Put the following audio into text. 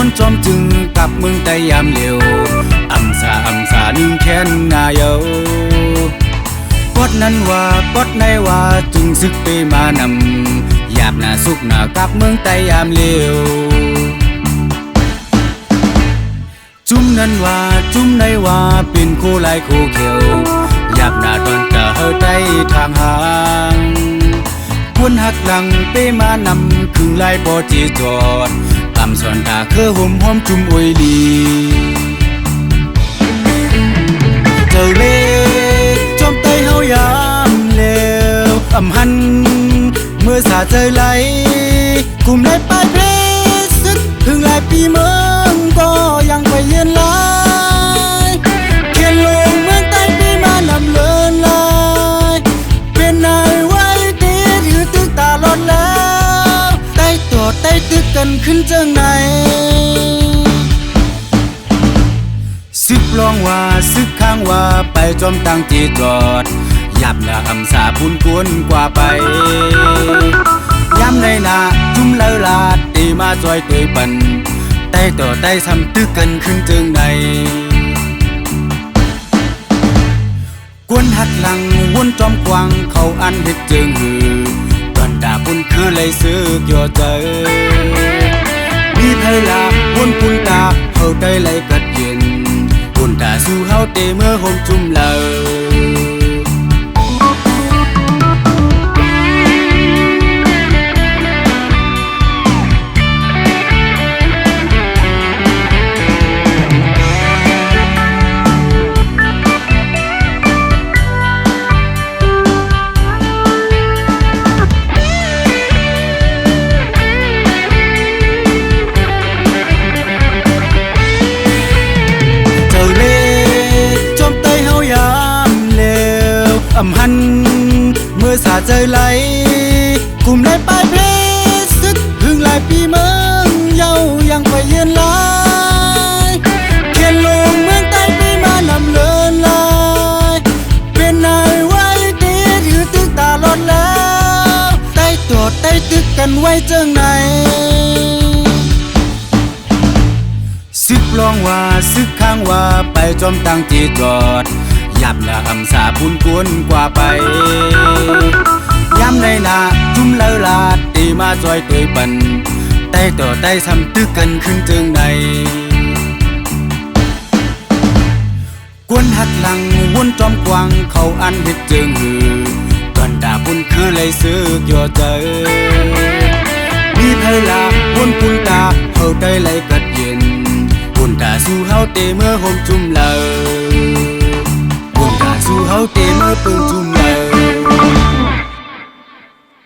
วนจอมจึงกับเมืองแต่ยามเหลียวอำสานึ่งแค้นนายเอาปอดนั้นว่าปอดในว่าจึงซึกไปมานำหยาบหน้าสุกหน้ากับเมืองแต่ยามเหลียวจุ่มนั้นว่าจุ่มในว่าเป็นคู่ลายคู่เขียวหยาบหน้าตอนจะเฮาได้ทางหางควรหักหลังไปมานำครึ่งลายบ่จีจอดตำส่วนตาคือห่มหอมจุ่มอวยลีเจอเล่จอมเตยเฮายามเลวอำหันเมื่อสาเจอไหลกลุ่มในป้ายเพลซึกถึงหลายปีเมืองก็ยังไปเยือนลายเขียนลงเมืองใต้ปีมานำเลินลายเป็นนายไว้ตีถือตึกตาลอดแล้วใต้ตัวใต้ตึกกันขึ้นเจิงไหนซึกลองว่าซึกข้างว่าไปจอมตั้งจีจอดหยับหน้าอำสาพุ่นกวนกว่าไปย้ำในหน้าจุ่มเลอลาดตีมาจอยตัวปันใต้ต่อใต้ซ้ำตึกกันขึ้นเจิงในกวนหักหลังวนจอมกวางเขาอันเด็ดเจิงหือตอนด่าพุ่นคือเลยซื้อเกี่ยวใจมีไทยลาวนปุ่นตาเขาได้เลยกัดเย็นปุ่นตาสู้เฮาเตเมื่อห่มจุ่มเลออำหันเมื่อสาเจอไหลกลุ่มในป้ายเพลซึกถึงหลายปีเมืองเยายังไปเยือนลายเขียนลงเมืองใต้ปีมานำเลินลายเป็นนายไว้ตีถือตึกตาลอดแล้วใต้ตัวใต้ตึกกันไว้เจิงไหนซึกลองว่าซึกข้างว่าไปจอมตั้งจีจอดหยับหน้าอำสาพุ่นกวนกว่าไปย้ำในหน้าจุ่มเลอลาดตีมาจอยตัวปันใต้ต่อใต้ซ้ำตึกกันขึ้นเจิงในกวนหักหลังวนจอมกวางเขาอันเด็ดเจิงหือตอนด่าพุ่นคือเลยซื้อเกี่ยวใจมีไทยลาวนปุ่นตาเขาได้เลยกัดเย็นปุ่นตาสู้เฮาเตเมื่อห่มจุ่มเลอสู้เฮาเตเมื่อเปิงจุ่มเล